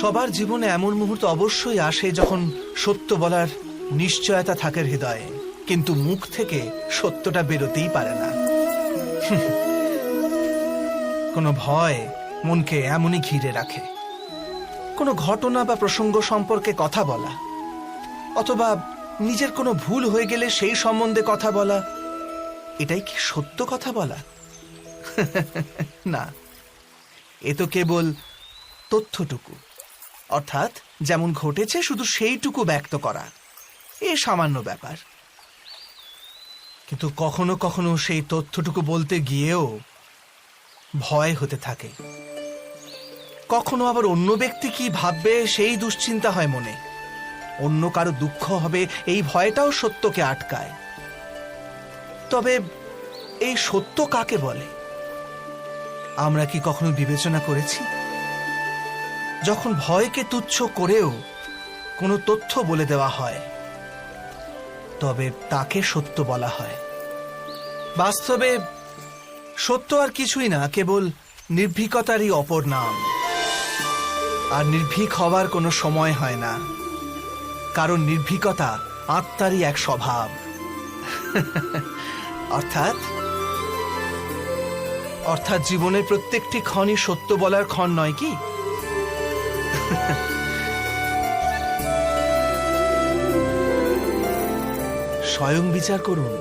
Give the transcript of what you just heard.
সবার জীবনে এমন মুহূর্ত অবশ্যই আসে যখন সত্য বলার নিশ্চয়তা থাকে হৃদয়ে, কিন্তু মুখ থেকে সত্যটা বেরোতেই পারে না। কোনো ভয় মনকে এমনই ঘিরে রাখে। কোনো ঘটনা বা প্রসঙ্গ সম্পর্কে কথা বলা, অথবা নিজের কোনো ভুল হয়ে গেলে সেই সম্বন্ধে কথা বলা, এটাই কি সত্য কথা বলা? না, এ তো কেবল তথ্যটুকু, অর্থাৎ যেমন ঘটেছে শুধু সেইটুকু ব্যক্ত করা। এ সামান্য ব্যাপার। কিন্তু কখনো কখনো সেই তথ্যটুকু বলতে গিয়েও ভয় হতে থাকে। কখনো আবার অন্য ব্যক্তি কি ভাববে সেই দুশ্চিন্তা হয় মনে। অন্য কারো দুঃখ হবে এই ভয়টাও সত্যকে আটকায়। তবে এই সত্য কাকে বলে আমরা কি কখনো বিবেচনা করেছি? যখন ভয়কে তুচ্ছ করেও কোনো তথ্য বলে দেওয়া হয়, তবে তাকে সত্য বলা হয়। বাস্তবে সত্য আর কিছুই না, কেবল নির্ভীকতারই অপর নাম। আর নির্ভীক হওয়ার কোনো সময় হয় না, কারণ নির্ভীকতা আত্মারই এক স্বভাব। অর্থাৎ জীবনের প্রত্যেকটি ক্ষণই সত্য বলার ক্ষণ নয় কি? স্বয়ং বিচার করুন।